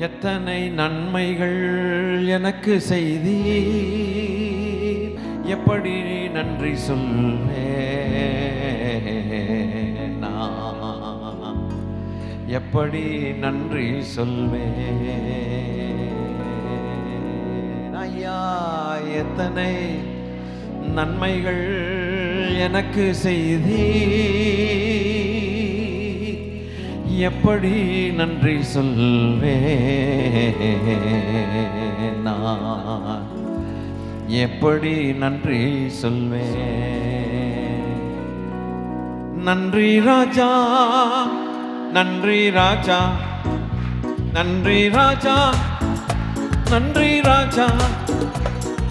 எத்தனை நன்மைகள் எனக்கு செய்தீர், எப்படி நன்றி சொல்வேன் நான், எப்படி நன்றி சொல்வேன் ஐயா. எத்தனை நன்மைகள் எனக்கு செய்தீர், எப்படி நன்றி சொல்வேன் நான், எப்படி நன்றி சொல்வேன். நன்றி ராஜா, நன்றி ராஜா, நன்றி ராஜா, நன்றி ராஜா,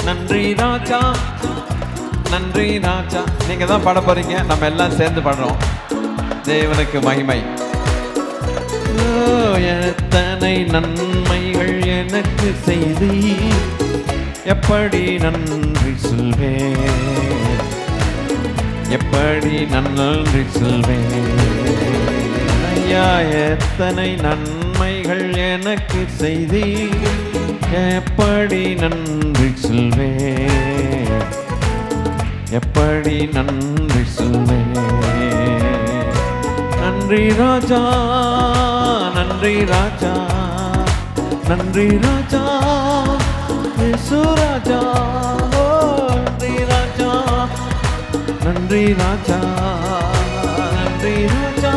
நன்றி ராஜா, நன்றி ராஜா. நீங்க தான் பாட போறீங்க, நம்ம எல்லாம் சேர்ந்து பாடுறோம். தேவனுக்கு மகிமை. எத்தனை நன்மைகள் எனக்கு செய்து, எப்படி நன்றி சொல்வேன், எப்படி நன்றி சொல்வேன் ஐயா. எத்தனை நன்மைகள் எனக்கு செய்து, எப்படி நன்றி சொல்வேன், எப்படி நன்றி சொல்வேன். நன்றி ராஜா, நன்றி ராஜா, நன்றி ராஜா, இயேசு ராஜா. நன்றி ராஜா, நன்றி ராஜா, நன்றி ராஜா,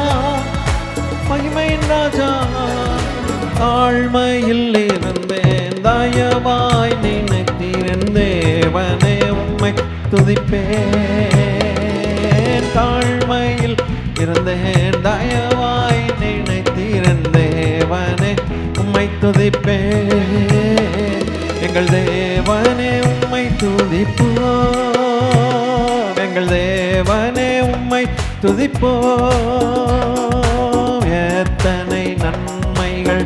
மகிமையின் ராஜா. தாழ்மையில் இருந்தேன், தயவாய் நினைத்தீர் தேவனே, உம்மை துதிப்பேன். தாழ்மையில் இருந்தேன், தயவாய் நினைத்தீர் தேவனே, உம்மை துதிப்பேன். எங்கள் தேவனே உம்மை துதிப்போம், எங்கள் தேவனே உம்மை துதிப்போம். எத்தனை நன்மைகள்,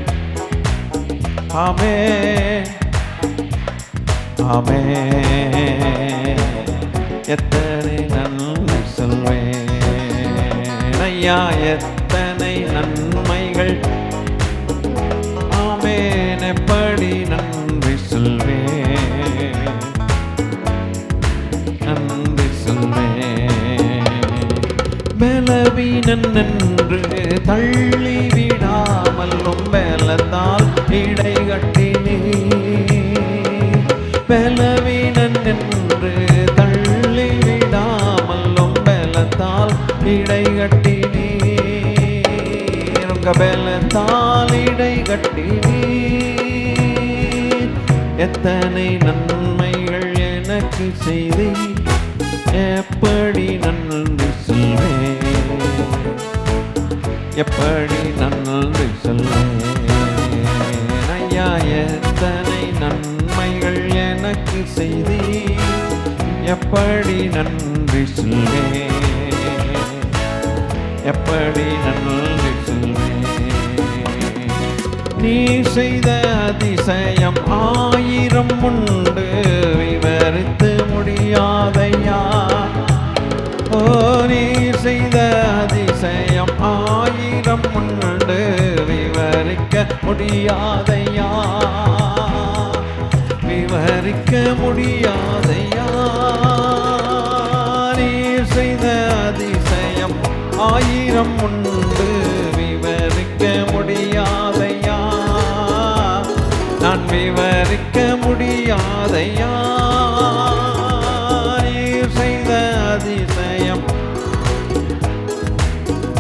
ஆமென் ஆமென். எத்தனை நன்மை சொல்வேன் ஐயா, எத்தனை நன்மைகள், ஆமென். எப்படி நன்றி சொல்வேன், நன்றி சொல்வேன். பலவீனன் என்று தள்ளி விடாமல் பலத்தால் இடை கட்டினீர். பலவீனன் என்று தள்ளி விடாமல் பலத்தால் இடை கட்டினீர். உங்க பலத்தால் இடை கட்டினீர். எத்தனை நன்மைகள் எனக்கு செய்து, எப்படி நன்றி சொல்வேன், எப்படி நன்றி சொல்வேன் ஐயா. எத்தனை நன்மைகள் எனக்கு செய்து, எப்படி நன்றி சொல்வேன், எப்படி நன்றி சொல்வேன். நீ செய்த அதிசயம் ஆயிரம் உண்டு, விவரித்து முடியாதையா. ஓ, நீ செய்த அதிசயம் ஆயிரம் உண்டு, விவரிக்க முடியாதையா, விவரிக்க முடியாதையா. நீ செய்த அதிசயம் ஆயிரம் உண்டு, விவரிக்க முடியாதையா, நான் விவரிக்க முடியாதையா. நீ செய்த அதிசயம்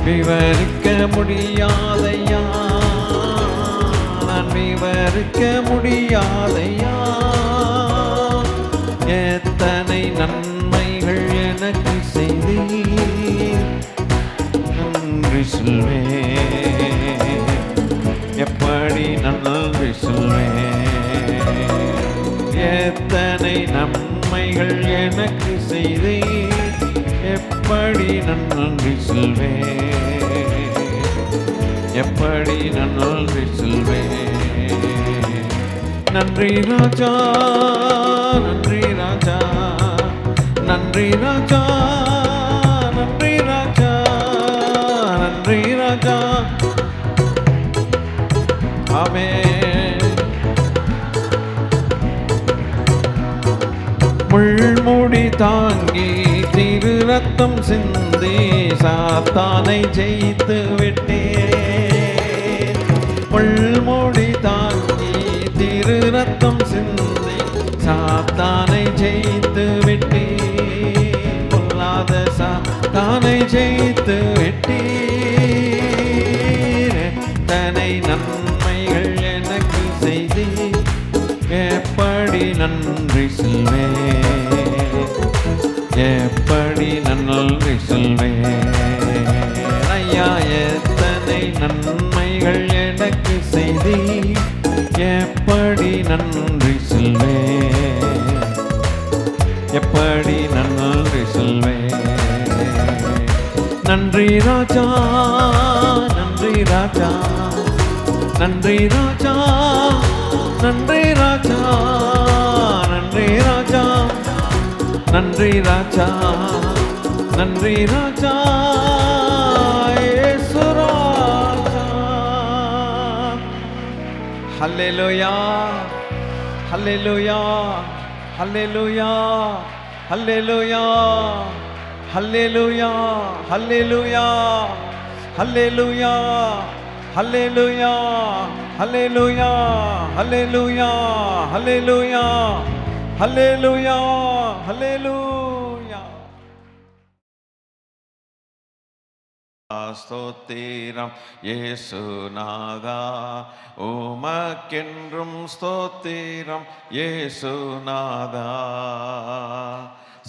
விவரிக்க முடியாதையா, நான் விவரிக்க முடியாதையா. எத்தனை நன்மைகள் எனக்கு செய்தீர், நன்றி சொல்வேன், எப்படி நன்றி சொல்வேன். எத்தனை நன்மைகள் எனக்கு செய்தீர், எப்படி நன்றி சொல்வேன், எப்படி நன்றி சொல்வேன். நன்றி ராஜா, நன்றி ராஜா, நன்றி ராஜா, நன்றி ராஜா, நன்றி ராஜா. ஆமென். முள்முடி தாங்கி திரு ரத்தம் சிந்தி சாத்தானை ஜெயித்து விட்டேன். முள்முடி தாங்கி திரு ரத்தம் சிந்தி சாத்தானை ஜெயித்து விட்டேன். பொல்லாத சாத்தானை ஜெயித்து விட்டீர். எத்தனை நன்மைகள் எனக்கு செய்தி எப்படி நன்றி சொல்வேன், எப்படி நன்றி சொல்வேன். ஐயா எத்தனை நன்மைகள் எனக்கு செய்தி எப்படி நன்றி சொல்வேன், எப்படி நன்றி சொல்வேன். நன்றி ராஜா, நன்றி ராஜா, நன்றி ராஜா, நன்றி ராஜா, நன்றி ராஜா, நன்றி ராஜா, நன்றி ராஜா, இயேசு ராஜா. ஹல்லேலூயா, ஹல்லேலூயா, ஹல்லேலூயா, ஹல்லேலூயா, ஹல்லேலூயா, ஹல்லேலூயா, ஹல்லேலூயா, ஹல்லேலூயா, ஹல்லேலூயா, ஹல்லேலூயா, ஹல்லேலூயா, ஹல்லேலூயா, ஹல்லேலூயா. ஸ்தோத்திரம் இயேசுநாதா, உமக்கென்றும் ஸ்தோத்திரம் இயேசுநாதா.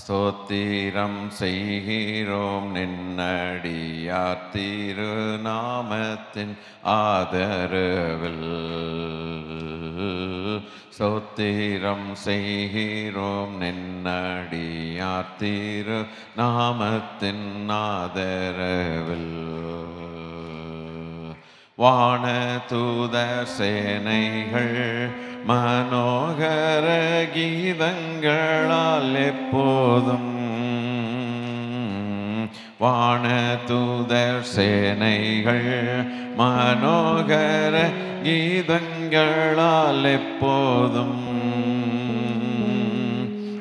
ஸ்தோத்திரம் செய்கிறோம் நின்னடியார் திருநாமத்தின் ஆதரவில். ஸ்தோத்திரம் செய்கிறோம் நின்னடியார் திருநாமத்தின் ஆதரவில். வான தூதர் சேனைகள் மனோகர கீதங்களால் எப்போதும், வான தூதர் சேனைகள் மனோகர கீதங்களால் எப்போதும்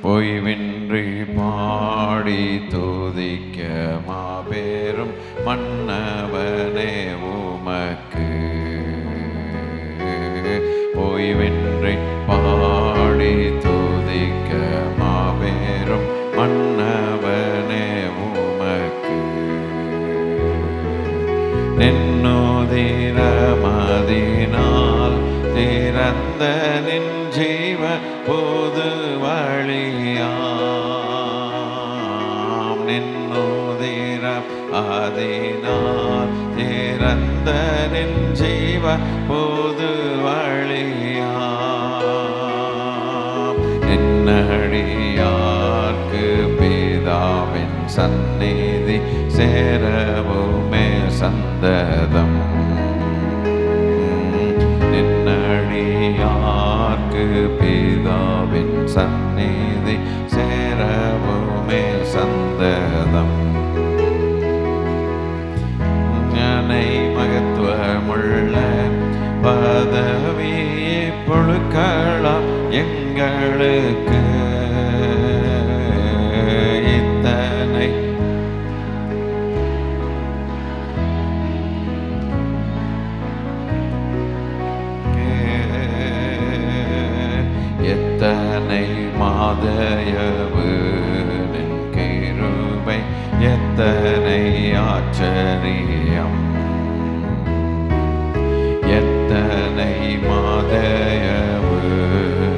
பொய்வின்றி பாடி துதிக்க மாபெரும் மன்னவனே உமக்கு. பொய்வின்றி பாடி துதிக்க மாபெரும் மன்னவனே உமக்கு. நின்னுதிரமதினால் திறந்த நின் ஜீவ பொது வழியாம். நின்னுதிரம் அதனால் திறந்த நின் ஜீவ பொது வழியாம். நின்னடியார்க்கு பிதாவின் சந்நிதி சேரவுமே சந்ததம். நின்னடியார்க்கு பிதாவின் சந்நிதி சேரவுமே சந்ததம். ஞானை மகத்துவமுள்ள பதவியை பொழுக்கலாம் எங்களுக்கு. இத்தனை எத்தனை மாதயவு நின் கிருபை, எத்தனை ஆச்சரியம். எத்தனை மாதயவு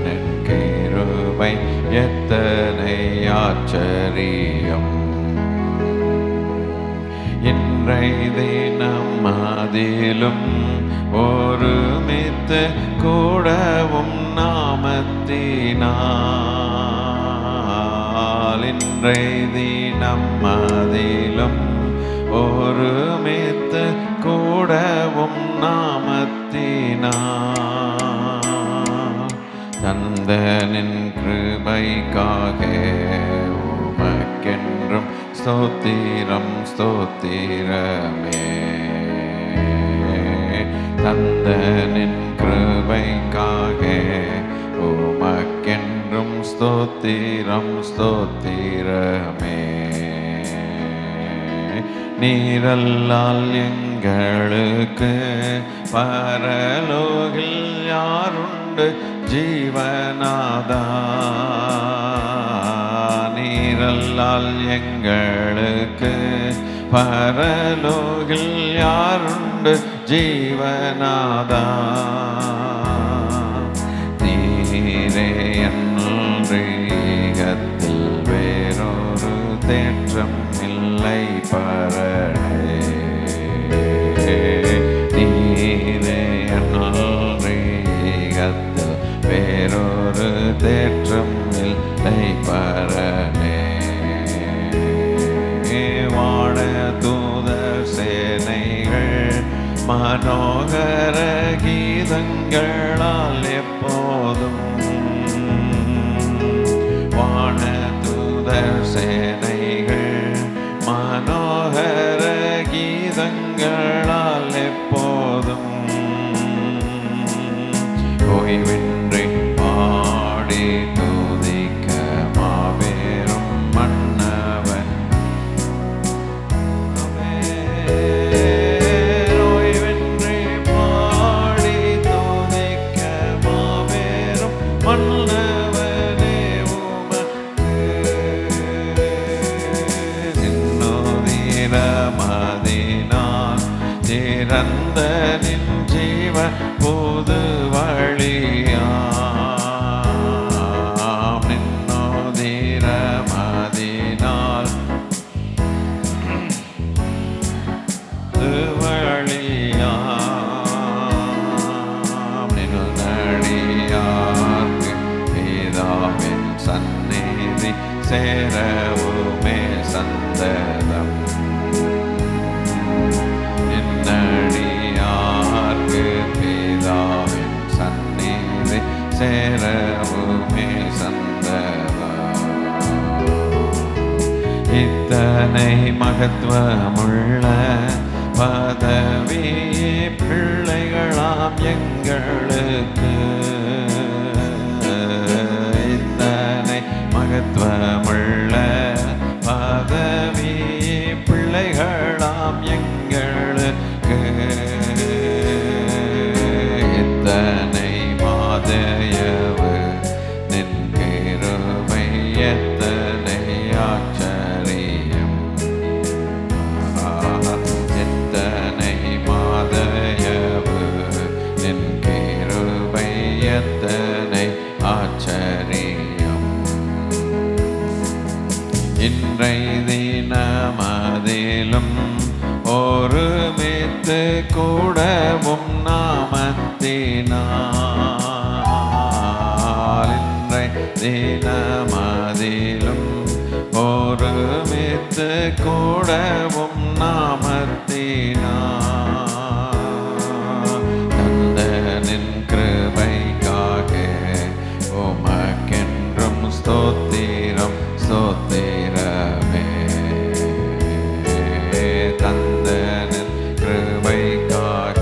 நின் கிருபை, எத்தனை ஆச்சரியம். இன்றை தினம் அதிலும் ஒருமித்து கூடவும் நாமத்தினால். இன்றை தினம் அதிலும் ஒருமித்து கூடவும் நாமத்தினால். தந்தனின் கிருபைக்காக உமக்கென்றும் ஸ்தோத்திரம் ஸ்தோத்திரமே. தந்தனின் கிருபைக்காக உமக்கென்றும் ஸ்தோத்திரம் ஸ்தோத்திரமே. நீரல்லால் எங்களுக்கு பரலோகில் யாருண்டு ஜீவநாதா. நீரல்லால் எங்களுக்கு பரலோகில் யாருண்டு ஜீவநாதா. நீரே அன்றீகத்தில் வேறொரு தேற்றம் இல்லை பரனே. நீரே அன்றீகத்தில் வேறொரு தேற்றம் இல்லை பரனே. வாழ தூதர் சேனைகள் மனோகர கீதங்களால் எப்போதும் வான தூதர் சேனைகள் மனோகர கீதங்களால் எப்போதும் ஓய்வின்றி பாடி துதிக்க மாபெரும் மன்னவன். ஓய்வின்றி பாடி துதிக்க மாபெரும் மன்னவனே உமக்கு நின்னோதிரமதினால் திறந்த நின் ஜீவ புது வழியாம். நின்னோதிரமதினால் வழியாம். நின்னடியார்க்கு பிதாவின் சந்நிதி சேரவுமே சந்ததம். நின்னடியார்க்கு பிதாவின் சந்நிதி சேரவுமே சந்ததம். இத்தனை மகத்துவமுள்ள பதவி பிள்ளைகளாம் எங்களுக்கு. இத்தனை மகத்துவமுள்ள பதவி பிள்ளைகளாம் எங்களுக்கு. இத்தனை மாதயவு நின் கிருபை எத்தனை ஆச்சரியம். எத்தனை மாதயவு நின் கிருபை எத்தனை ஆச்சரியம். இன்றை தினமதிலும் ஒருமித்து கூடவும் நாமத்தினால். இன்றை தினமதிலும் ஒருமித்து கூடவும் நாமத்தினால். தந்தனின் கிருபைக்காக உமக்கென்றும் ஸ்தோத்திரம் ஸ்தோத்திரமே. தந்தனின் கிருபைக்காக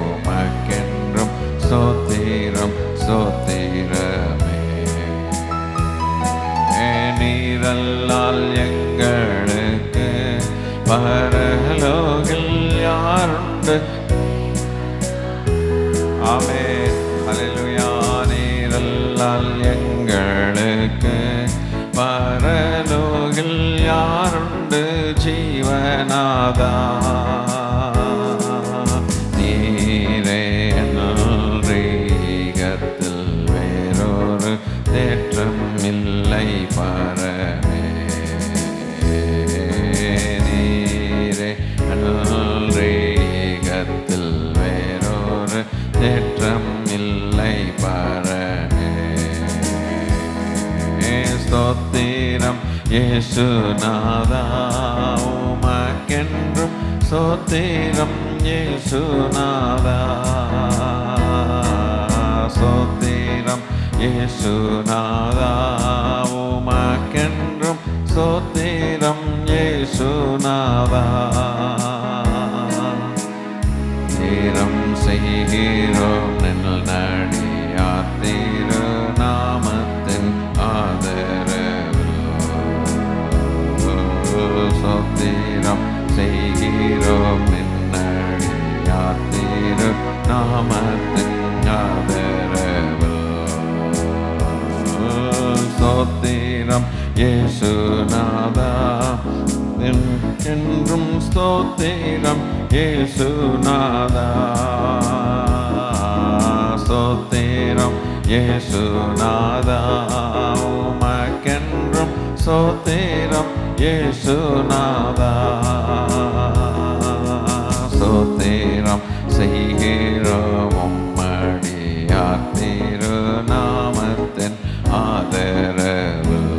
உமக்கென்றும் ஸ்தோத்திரம் ஸ்தோத்திரமே. நீரல்லால் எங்களுக்கு பரலோகில் யாருண்டு. ஆமென் அல்லேலூயா. நீரல்லால் எங்களுக்கு பரலோகில் யாருண்டு ஜீவநாதா. நீரே நல்ரீகத்தில் வேறொரு தேற்றம் இல்லை பரமே. நீரே நல்ரீகத்தில் வேறொரு தேற்றம் இல்லை பரமே. ஸ்தோத்திரம் இயேசுநாதா உமக்கென்றும் ஸ்தோத்திரம் இயேசுநாதா. ஸ்தோத்திரம் இயேசுநாதா உமக்கென்றும் ஸ்தோத்திரம் இயேசுநாதா. தீரம் செய்கிறோம் நில் நடியார் திருநாமத்தின் நாமத்தின் ஆதரவில் ஸ்தோத்திரம் இயேசுநாதா என்றும் ஸ்தோத்திரம் இயேசுநாதா ஸ்தோத்திரம் இயேசுநாதா உமக்கென்றும் ஸ்தோத்திரம் இயேசுநாதா ஸ்தோத்திரம் செய்கிறோம் உம்மடியார் திருநாமத்தின் ஆதரவில்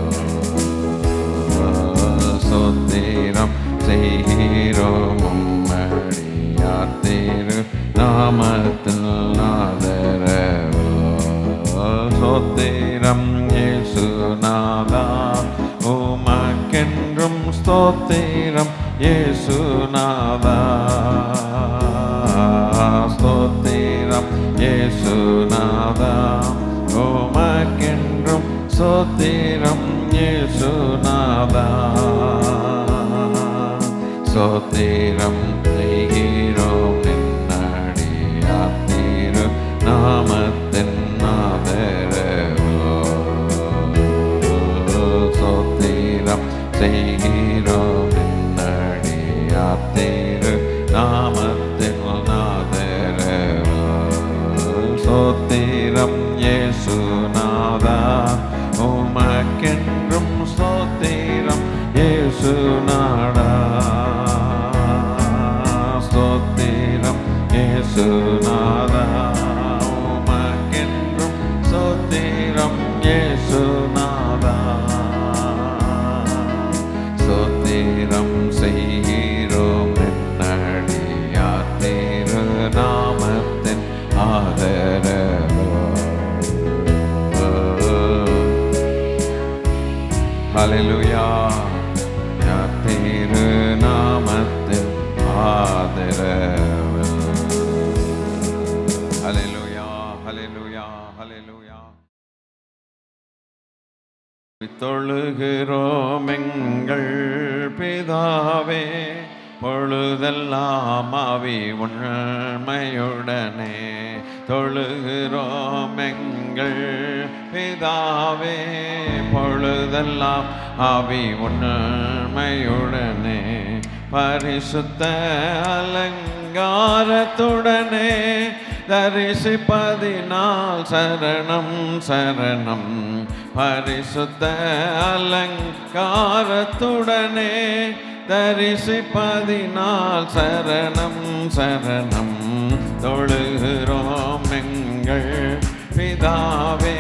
ஸ்தோத்திரம் செய்கிறோம் உம்மடியார் திருநாமத்தின் ஆதரவில் ஸ்தோத்திரம் இயேசுநாதா உமக்கென்றும் ஸ்தோத்திரம் இயேசுநாதா ஸ்தோத்திரம் இயேசுநாதா உமக்கென்றும் ஸ்தோத்திரம் இயேசுநாதா ஸ்தோத்திரம் செய்கிறோம் நின்னடியார் திரு நாமத்தின் ஆதரவில் ஸ்தோத்திரம் செய்கிறோம் நின்னடியார் திரு நாமத்தின் ஆதரவில் ஸ்தோத்திரம் இயேசுநாதா உமக்கென்றும் ஸ்தோத்திரம் இயேசுநாதா ஸ்தோத்திரம் இயேசுநாதா உமக்கென்றும் ஸ்தோத்திரம் இயேசுநாதா ஸ்தோத்திரம் செய்கிறோம் நின்னடியார் திருநாமத்தின் ஆதரவில் ஹல்லேலூயா திருநாமத்தின் ஆதரவில் ஹல்லேலூயா ஹல்லேலூயா ஹல்லேலூயா தொழுகிறோம் எங்கள் பிதாவே பொழுதெல்லாம் ஆவி உண்மையுடனே தொழுகிறோம் எங்கள் பிதாவே பொழுதெல்லாம் ஆவி உண்மையுடனே பரிசுத்த அலங்காரத்துடனே தரிசிப்பதினால் சரணம் சரணம் பரிசுத்த அலங்காரத்துடனே தரிசிப்பதினால் சரணம் சரணம் தொழுகிறோம் எங்கள் பிதாவே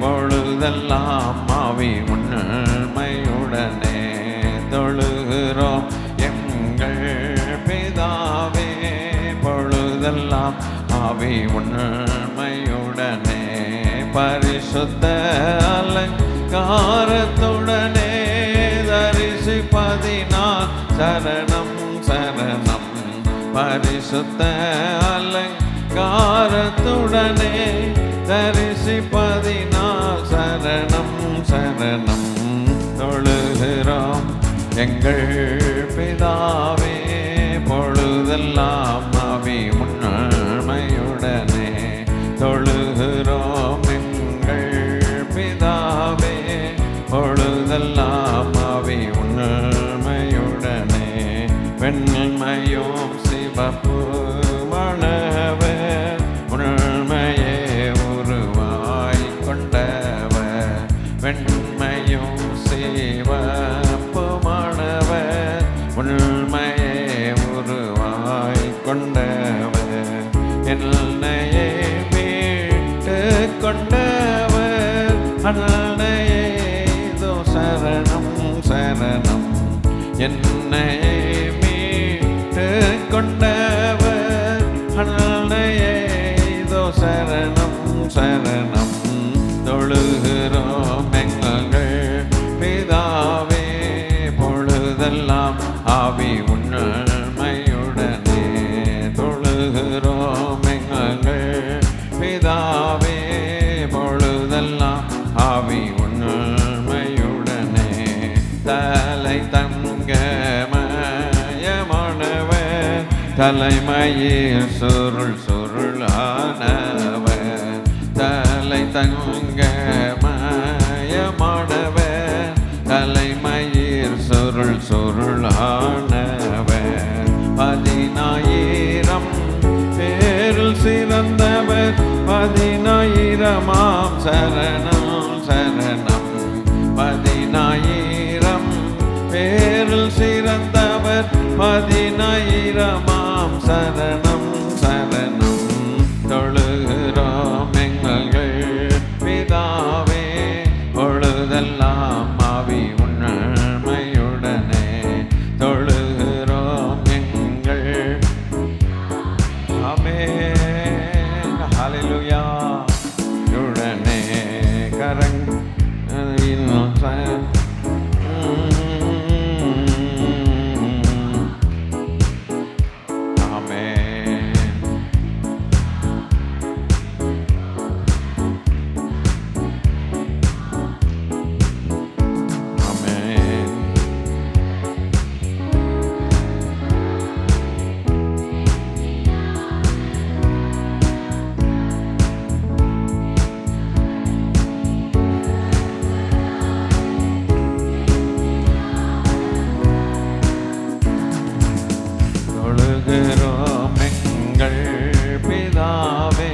பொழுதெல்லாம் ஆவி உண்மையுடனே தொழுகிறோம் எங்கள் பிதாவே பொழுதெல்லாம் ஆவி உண்மையுடனே பரிசுத்த அலங்காரத்துடனே தரிசிப்பதினால் சரணம் சரணம் பரிசுத்த அலங்காரத்துடனே தரிசிப்பதினால் சரணம் சரணம் தொழுகிறோம் எங்கள் பிதாவே பொழுதெல்லாம் ஆவி உண்மையுடனே தொழுகிறோம் எங்கள் பிதாவே பொழுதெல்லாம் ஆவி உண்மையுடனே வெண்மையும் சிவப்பு மணவர் உண்மையே உருவாய் கொண்டவர் வெண்மையும் சிவப்பு மணவர் உண்மையே உருவாய் கொண்டவர் என்னையே மீட்டு கொண்டவர் அன்னையே இதோ சரணம் சரணம் என்னை மீட்டு கொண்டவர் அன்னையே இதோ சரணம் சரணம் தொழுகிறோம் எங்கள் பிதாவே பொழுதெல்லாம் ஆவி உண்மையுடனே தொழுகிறோம் எங்கள் பிதாவே பொழுதெல்லாம் ஆவி உண்மையுடனே தலை தங்கமயமானவர் தலைமையில் சுருள் சுருள் சுருளானவர் தலை தங்க மயமானவர் தலைமயிர் சுருளானவர் 10,000 பேரில் சிறந்தவர் 10,000 சரணம் சரணம் 10,000 பேரில் சிறந்தவர் 10,000 சரணம் சரணம் தொழுகிறோம் எங்கள் பிதாவே பொழுதெல்லாம் ஆவி உண்மையுடனே தொழுகிறோம் எங்கள் ஆமென் ஹல்லேலூயா உடனே கரங் தொழுகிறோம் எங்கள் பிதாவே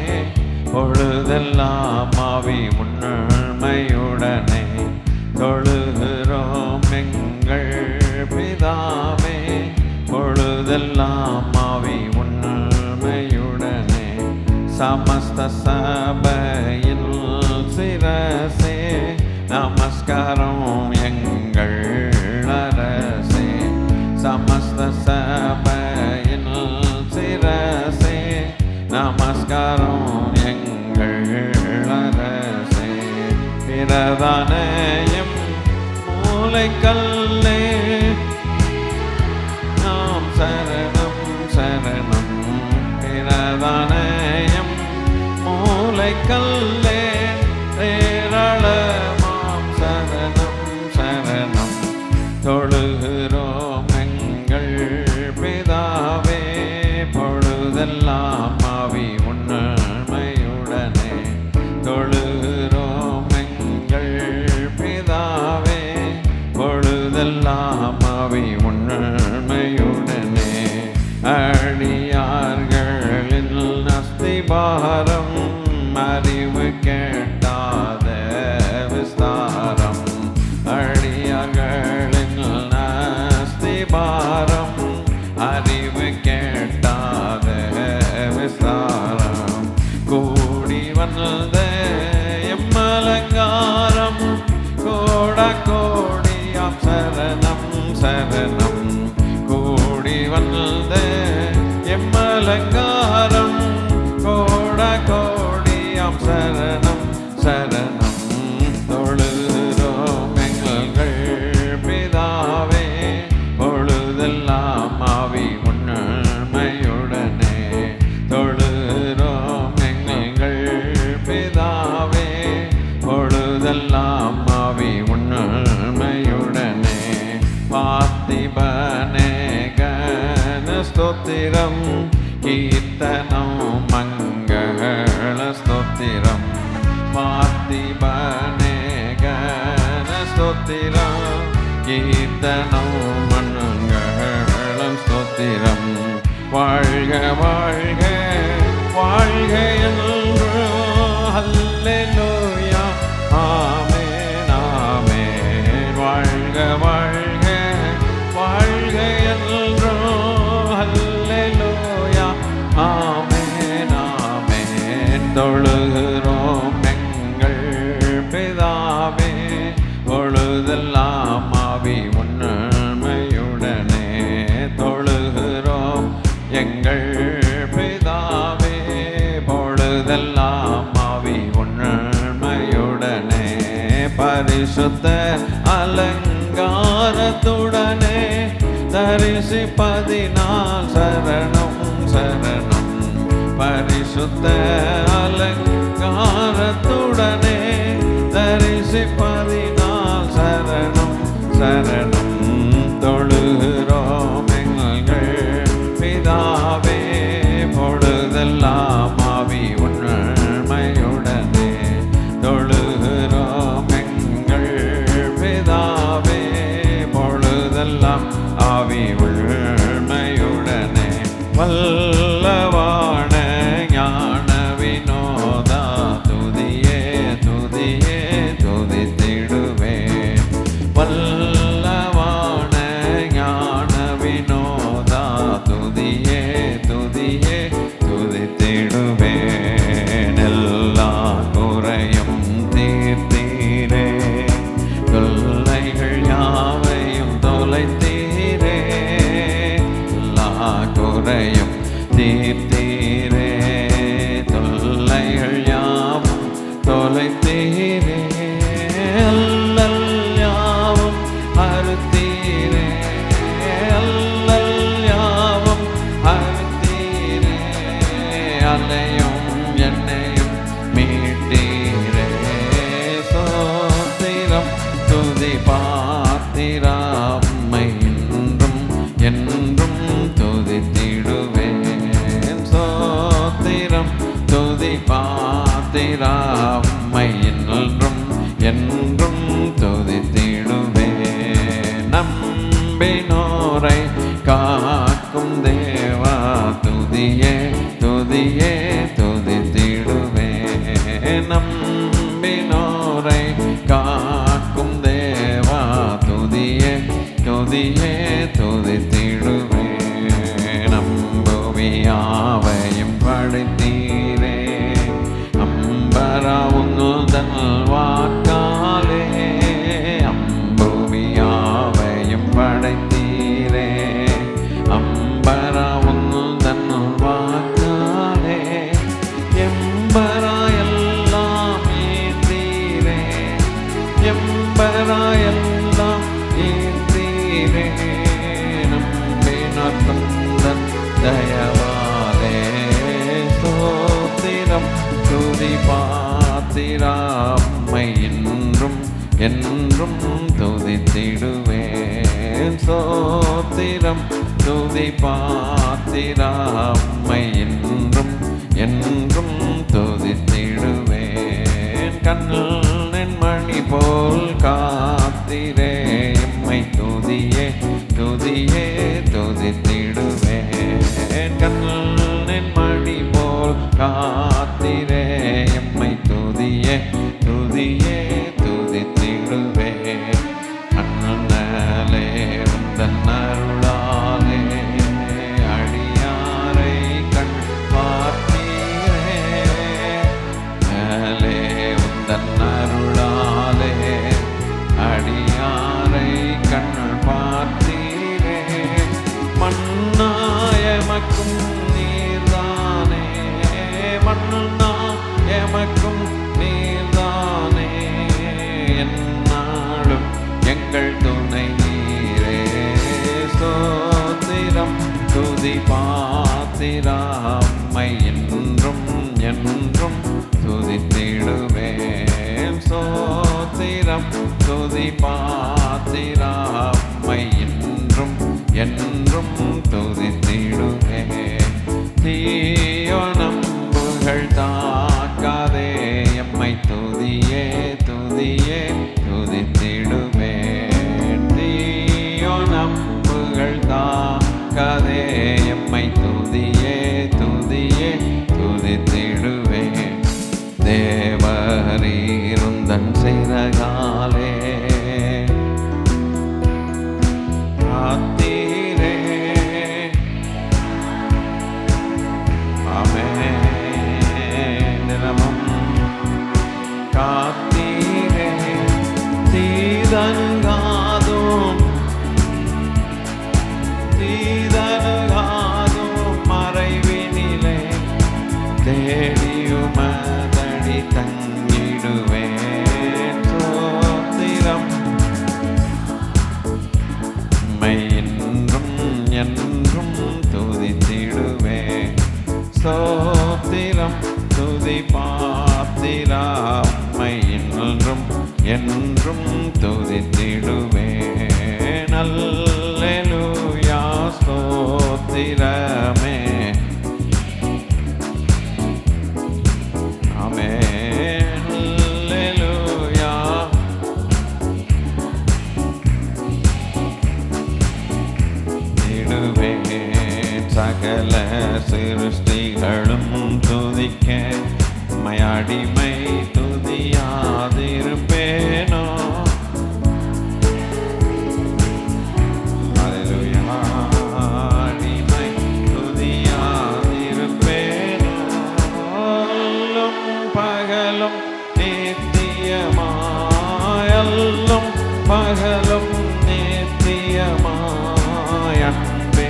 பொழுதெல்லாம் ஆவி உண்மையுடனே தொழுகிறோம் எங்கள் பிதாவே பொழுதெல்லாம் ஆவி உண்மையுடனே சமஸ்த சபையில் சிரசே நமஸ்காரம் எங்கள் அரசே சமஸ்த சபையில் சிரசே நமஸ்காரம் எங்கள் அரசே பிரதானயம் மூலைக்கல்லே நாம் சரணம் சரணம் பிரதானயம் மூலைக்கல்லே ஏராளமாம் சரணம் சரணம் தொழுகிறோம் எங்கள் பிதாவே பொழுதெல்லாம் ஆவி உண்மையுடனே தொழுகிறோம் எங்கள் பிதாவே பொழுதெல்லாம் ஆவி உண்மையுடனே அடியார்களில் அஸ்திபாரம் அறிவு கேட்டாத விஸ்தாரம் அடியார்களில் அஸ்திபாரம் அறிவு கேட்டாத விஸ்தாரம் கூடி வந்த எம்மலங்காரம் கோட கோடியாம் சரணம் சரணம் கூடி வந்த எம்மலங்காரம் கோட கோடியாம் சரணம் சரணம் தொழுகிறோம் எங்கள் பிதாவே பொழுதெல்லாம் ஆவி உண்மையுடனே தொழுகிறோம் எங்கள் பிதாவே பொழுதெல்லாம் ஆவி உண்மையுடனே பார்த்திபனே கன ஸ்தோத்திரம் கீர்த்தனம் மங்கள ஸ்தோத்திரம் பார்த்திபனே கன ஸ்தோத்திரம் கீர்த்தனம் மங்களம் ஸ்தோத்திரம் வாழ்க வாழ்க வாழ்க என்று ஹல்லேலூயா ஆமென் ஆமென் வாழ்க வாழ்க வாழ்க என்று ஹல்லேலூயா ஆமென் ஆமென் தொழுகிறோம் எங்கள் பிதாவே பொழுதெல்லாம் ஆவி உண்மையுடனே தொழுகிறோம் எங்கள் பிதாவே பொழுதெல்லாம் ஆவி உண்மையுடனே பரிசுத்த அலங்காரத்துடனே தரிசிப்பதினால் சரணம் சரணம் பரிசுத்த அலங்காரத்துடனே தரிசிப்பதினால் சரணம் சரணம் தொழுகிறோம் எங்கள் பிதாவே பொழுதெல்லாம் ஆவி அழைத்தீரே, அல்லல் யாவும் அறுத்தீரே, அல்லல் யாவும் அறுத்தீரே, அலையும் என்னையும் மீட்டீரே. சோத்திரம் துதி பாத்திரம் என்றும் என்றும் துதித்திடுவேன். சோத்திரம் துதி பாத்திரம் என்றும் என்றும் துதித்திடுவேன். நம்பினோரை காக்கும் தேவா துதியே துதியே துதித்திடுவேன். நம்பினோரை காக்கும் தேவா துதியே துதியே துதித்திடுவேன். நம்புவியாவையும் படைத்தீரே, அம்பரா உன்னுதல் வாக்காலே, அம்புவியாவையும் படைத்தீரே, அம்பரா உன்னுதல் வாக்காலே, எம்பரா எல்லாம் ஏற்றீரே, எம்பரா எல்லாம் ஏற்றீரே. நம்பினார் தந்தன் தயவாலே, ஸ்தோத்திரம் துதி பாத்திரம் என்றும் என்றும் துதித்திடுவேன். ஸ்தோத்திரம் துதி பாத்திரம் என்றும் என்றும் துதித்திடுவேன். கண்ணின் மணி போல் காத்திரே, எம்மை துதியே துதியே துதித்திடுவேன். கண்ணின் மணி போல் காத்திரே, எம்மை துதியே துதியே துதித்திடுவேன். அண்ணலே உந்தன் அருளாலே அடியாரை கண் பார்த்தீரே, மேலே உந்தன் அருளாலே அடியாரை கண் பார்த்தீரே. மன்னாயமக்கும் நீர்தானே, மன்னா எமக்கும் நீர்தானே, என்னாலும் எங்கள் துணை நீரே. ஸ்தோத்திரம் துதி பாத்திரம் என்றும் என்றும் துதித்திடுவேன். ஸ்தோத்திரம் துதி பாத்திரம் என்றும் என்றும் துதித்திடுவேன். தீயோனம் புகழ் தாக்காதே, எம்மை துதியே துதியே துதித்திடுவேன். தீயோனம் புகழ் தாக்காதே, எம்மை துதியே துதியே துதித்திடுவேன். தேவரீருந்தன் சிறகாலே காத்தீரே, தினமும் காத்தீரே. தீதனுகாதும் தீதனுகாதும் மறைவினிலே தேடியுமதடி தங்கிடுவேன். சோத்திரம் என்றும் என்றும் துதித்திடுவேன். ஸ்தோத்திரம் துதி பாத்திரம் என்றும் என்றும் துதித்திடுவேன். அல்லேலூயா ஸ்தோத்திரமே, ஆமென். அல்லேலூயா திடுவேன். சகல சிருஷ்டிகளும் துதிக்க அடிமை துதியாதிருப்பேனோ. அல்லேலூயா. அடிமை துதியாதிருப்பேனோ. அல்லும் பகலும் நித்தியமாய், அல்லும் பகலும் நித்தியமாய் அன்பே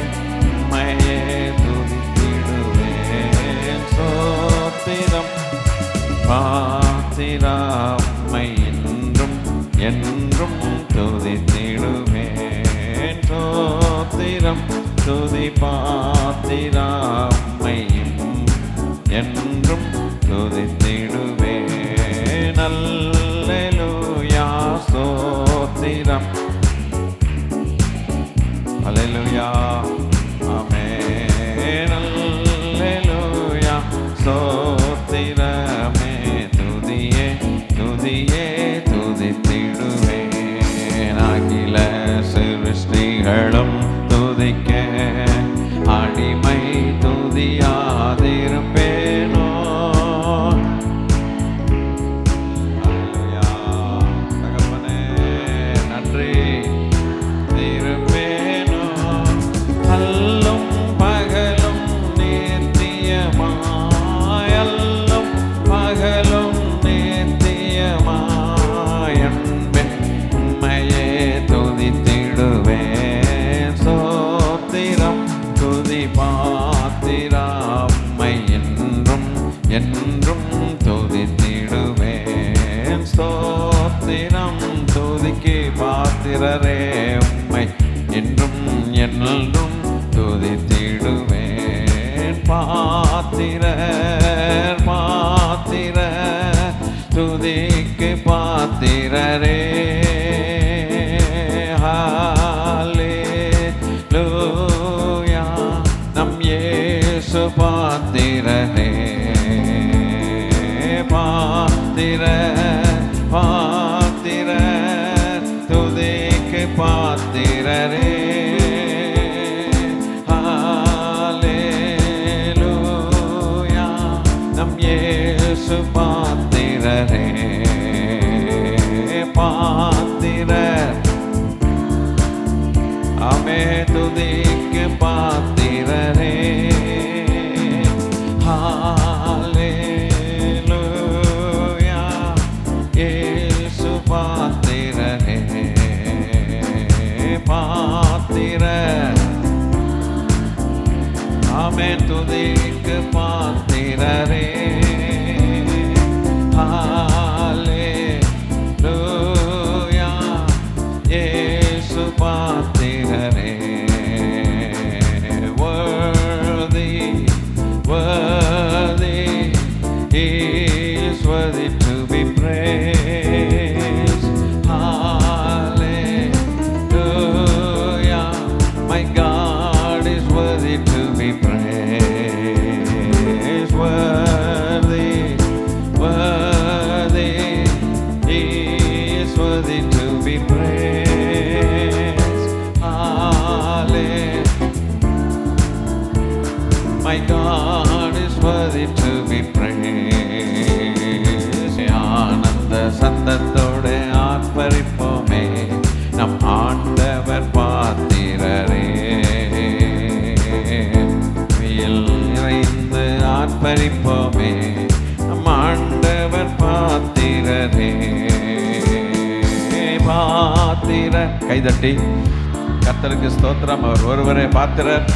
உம்மையே துதித்திடுவேன். சோத்திரம் பாத்திரம் துதி பாத்திரம்மையும் என்றும் துதித்திடுவேன். அல்லேலூயா ஸ்தோத்திரம். அல்லேலூயா ஆமென். அல்லேலூயா ஸ்தோத்திரமே. துதியே துதியே துதித்திடுவேன். அகில சிருஷ்டிகளும் துதிக்க அடிமை துதியாதிருப்பேனோ. அல்லேலூயா தகப்பனே நன்றி திருப்பேனோ. அல்லும் பகலும் நித்தியமாய், அல்லும் பகலும் நித்தியமாய் அன்பின் உம்மையே துதித்திடுவேன். ஸ்தோத்திரம் துதி பாத்திரம்மை என்றும் என்றும் துதித்திடுவேன். ஸ்தோத்திரம் துதிக்கு பாத்திரரே உம்மை என்றும் என்றும் துதித்திடுவேன். பாத்திரர் பாத்திரர் துதிக்கு பாத்திரரே. ஹல்லேலூயா நம் இயேசு பாத்திரரே. பாத்திரர் பாத்திரர் துதிக்கு பாத்திரரே. ஹல்லேலூயா நம் இயேசு பாத்திரரே. பாத்திரர் ஆமே துதிக்கு பாத்திரரே. ஹல்லேலூயா இயேசு பாத்திரரே. பாத்திரர் ஆமே துதிக்கு பாத்திரரே. ஹல்லேலூயா இயேசு பாத்திரரே. worthy worthy he is worthy to be praised. Hallelujah my God is worthy to be praised. Worthy worthy he is worthy to be praised. Hallelujah my God is worthy to be praised. ஆனந்த சத்தத்தோடு ஆர்ப்பரிப்போமே நம் ஆண்டவர் பாத்திரரே. நிறைந்து ஆர்ப்பரிப்போமே நம் ஆண்டவர் பாத்திரரே. பாத்திர கைதட்டி கர்த்தருக்கு ஸ்தோத்திரம். அவர் ஒருவரே பாத்திரர்.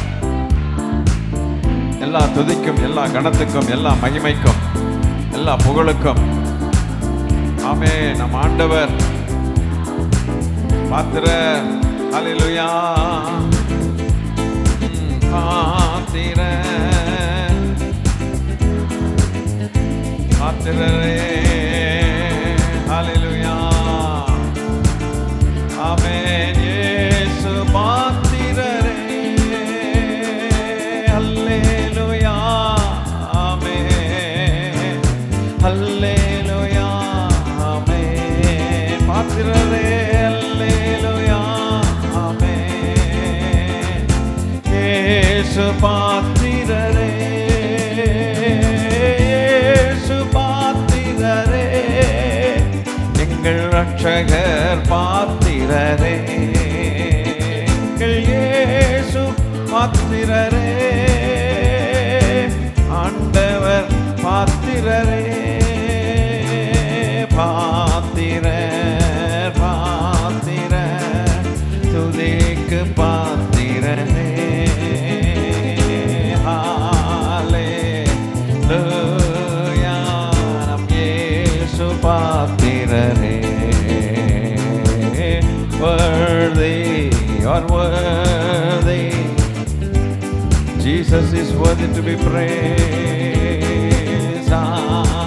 எல்லா துதிக்கும் எல்லா கணத்துக்கும் எல்லா மகிமைக்கும் எல்லா புகழுக்கும் ஆமே நம் ஆண்டவர் பாத்திரர். அல்லேலூயா பாத்திரர் பாத்திரரே. அல்லேலூயா ஆமென் இயேசு பாத்திரரே. அல்லேலூயா ஆமென். அல்லேலூயா ஆமென் பாத்திரரே. அல்லேலூயா ஆமென் இயேசு பாத்திரரே. இயேசு பாத்திரரே எங்கள் ரட்சகர் பாத்திரரே. எங்கள் இயேசு பாத்திரரே. ஆண்டவர் பாத்திரரே. பாத்திரர் பாத்திரர் துதிக்கு பாத்திரரே. ஹல்லேலூயா நம் இயேசு பாத்திரரே. worthy or worthy Jesus is worthy to be praised. Hallelujah.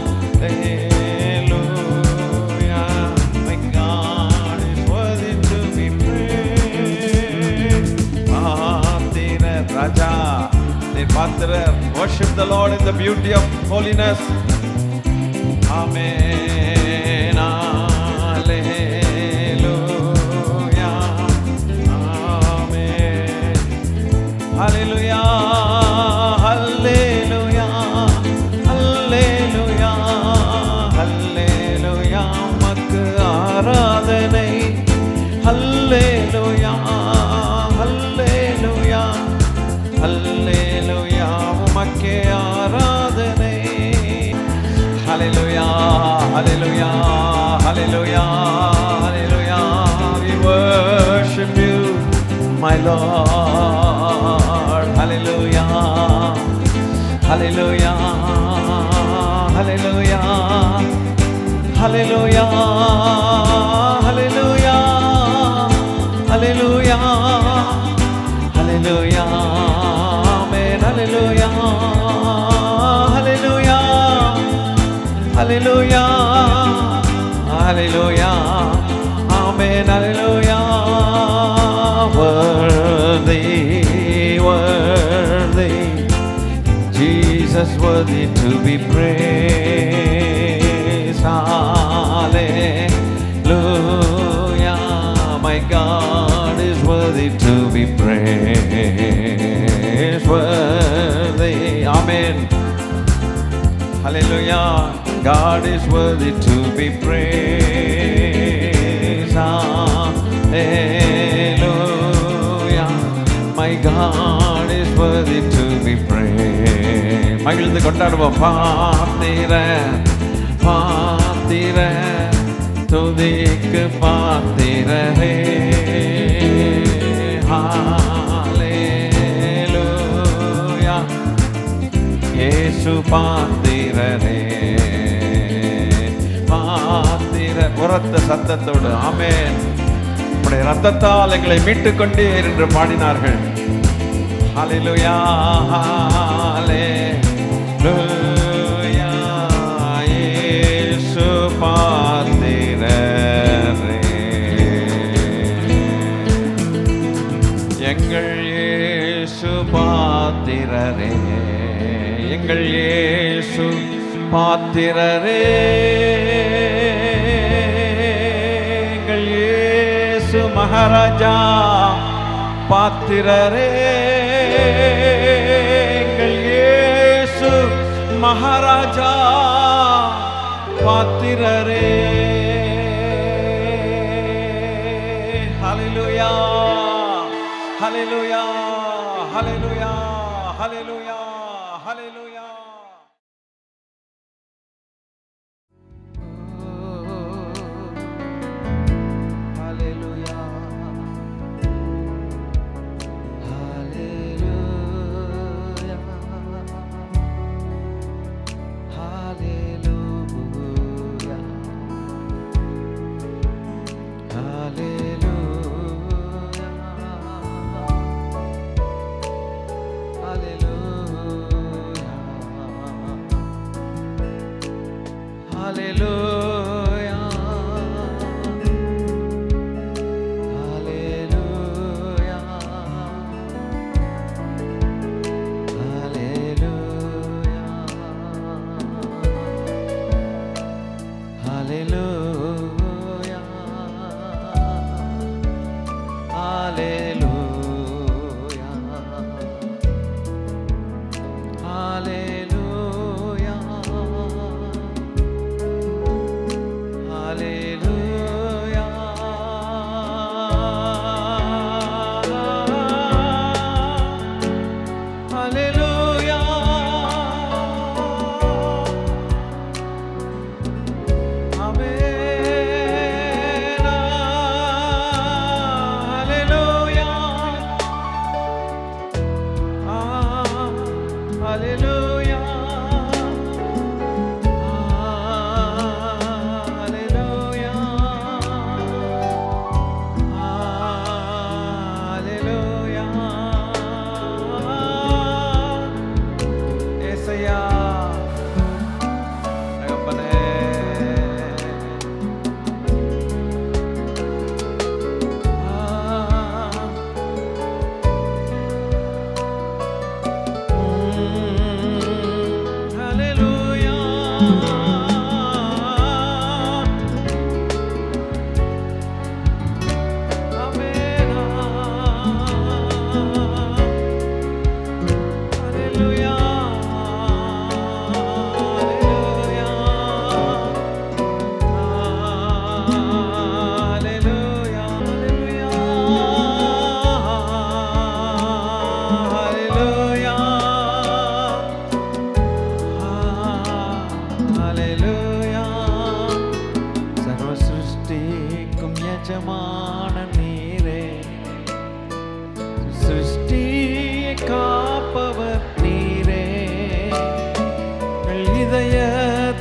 My God is worthy to be praised. Patira Raja, the Patra, worship the Lord in the beauty of holiness. Amen. Hallelujah. Amen. Hallelujah. Hallelujah. Hallelujah. Hallelujah. உமக்கு ஆராதனை. Hallelujah. Hallelujah. Hallelujah. உமக்கே ஆராதனை. Hallelujah, hallelujah, hallelujah, hallelujah. We worship you, my Lord. Hallelujah, hallelujah, hallelujah, hallelujah, hallelujah, hallelujah, hallelujah. Amen, hallelujah, hallelujah. Hallelujah, hallelujah, amen, hallelujah. Worthy, worthy, Jesus worthy to be praised. Hallelujah, my God is worthy to be praised. Worthy, amen. Hallelujah. God is worthy to be praised. Hallelujah. My God is worthy to be praised. மகிழ்ந்து கொண்டாடுவோம். பாத்திர பாத்திர துதிக்கு பாத்திரரே. ஹalleluya. இயேசு பாத்திரரே. உரத்த சத்தத்தோடு ஆமென். உம்முடைய இரத்தத்தால் எங்களை மீட்டுக் கொண்டீர் என்று பாடினார்கள். ஹalleluya, ஹalleluya. இயேசு பாத்திரரே. எங்கள் இயேசு பாத்திரரே. எங்கள் இயேசு பாத்திரரே. மகாராஜா பாத்திரரே. எங்கள் இயேசு மகாராஜா பாத்திரரே. ஹalleluya, ஹalleluya, ஹalleluya, ஹalleluya, ஹalleluya.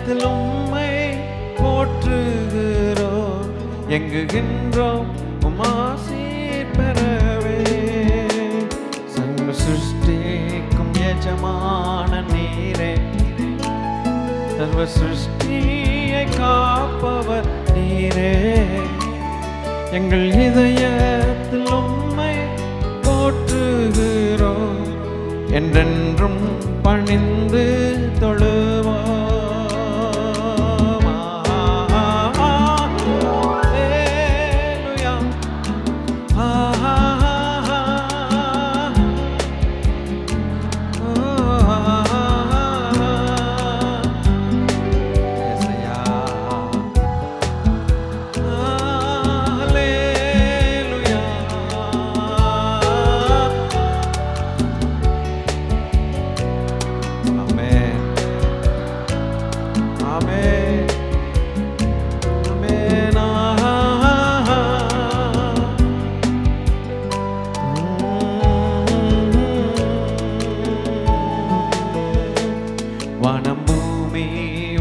இதயத்தில் உம்மை போற்றுகிறோம், எங்குகின்றோம் உமாசி பெறவே. சர்வ சிருஷ்டிக்கும் எஜமான நீரே, சர்வ சிருஷ்டியை காப்பவர் நீரே, எங்கள் இதயத்தில் உம்மை போற்றுகிறோம், என்றென்றும் பணிந்து தொழுவோம். வானம் பூமி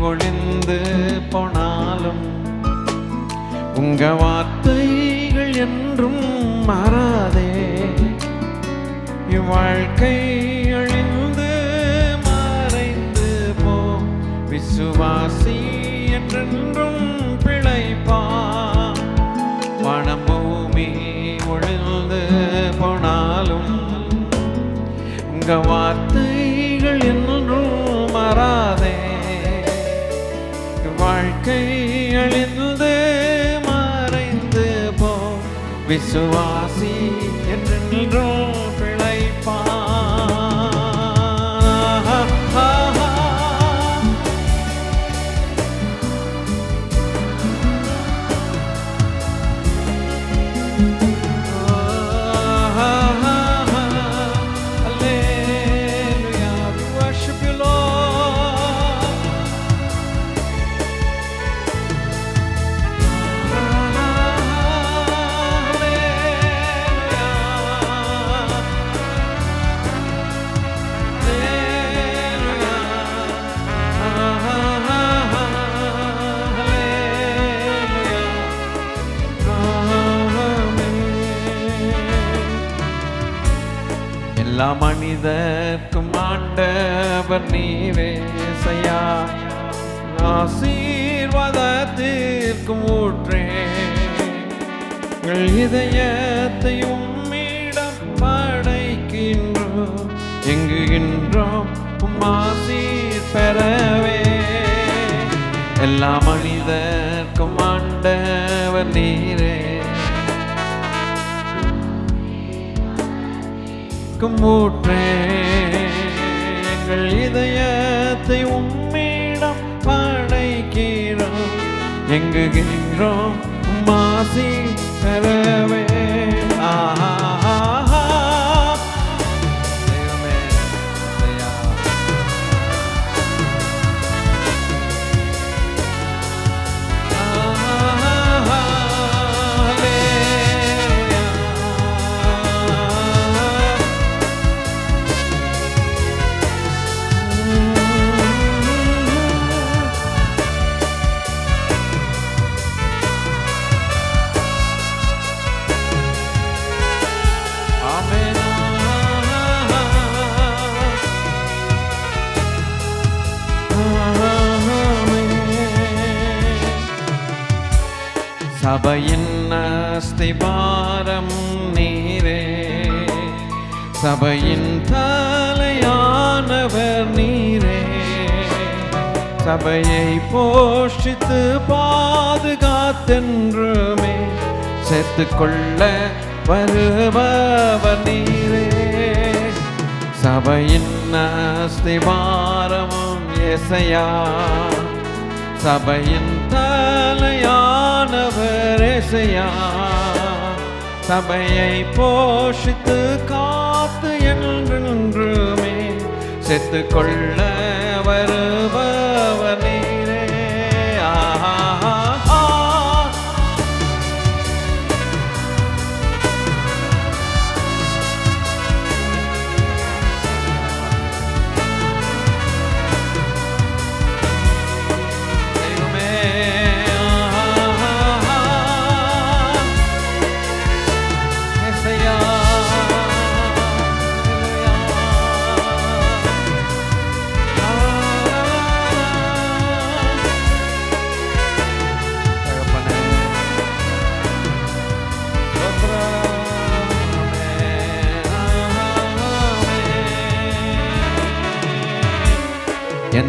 ஒளிந்து போனாலும் உங்க வார்த்தைகள் என்றும் மாறாதே. இவ்வாழ்க்கை அழிந்து மறைந்து போ, விசுவாசி என்றென்றும் பிழைப்பான். வானம் பூமி ஒளிந்து போனாலும் உங்க வார்த்தைகள் என்றும் மாறாதே. வாழ்க்கை அழிந்து மறைந்து போ, விசுவாசி என்றென்றும் பிழைப்பான். எல்லா மனிதர்க்கும் ஆண்டவர் நீரே சையா, ஆசீர்வாதத்திற்கும் ஊற்றே. எங்கள் இதயத்தை உம்மிடம் படைக்கின்றோம், எங்குகின்றோம் உம்மாசீர் பெறவே. எல்லா மனிதர்க்கும் ஆண்டவர் நீரே, ஊற்றே. எங்கள் இதயத்தை உம்மிடம் படைக்கிறோம், எங்குகின்றோம் உம்மாசி பெறவே. சபையின் அஸ்திபாரம் நீரே, சபையின் தலையானவர் நீரே. சபையை போஷித்து பாதுகாத்தென்றுமே சேர்த்துக்கொள்ள வருபவர் நீரே. சபையின் அஸ்திபாரமும் ஏசையா, சபையின் தலையானவர் ஏசையா. சபையை போஷித்து காத்து என்றென்றுமே சேர்த்துக்கொள்ள வருபவர் நீரே.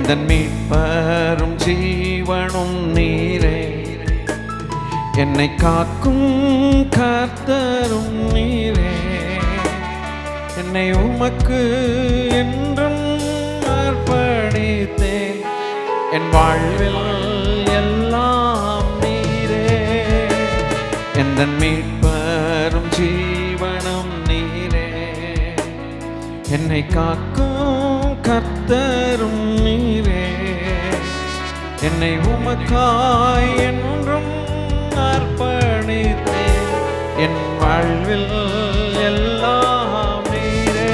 எந்தன் மீட்பரும் ஜீவனும் நீரே, என்னை காக்கும் கர்த்தரும் நீரே. என்னை உமக்கு என்றும் அர்ப்பணித்தேன், என் வாழ்வில் எல்லாம் நீரே. எந்தன் மீட்பரும் ஜீவனும் நீரே, என்னை காக்கும் கர்த்தரும் நீரே. என்னை உமக்காய் என்றும் அர்ப்பணித்தேன், என் வாழ்வில் எல்லாம் நீரே.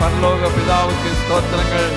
பரலோக பிதாவுக்கு ஸ்தோத்திரங்கள்.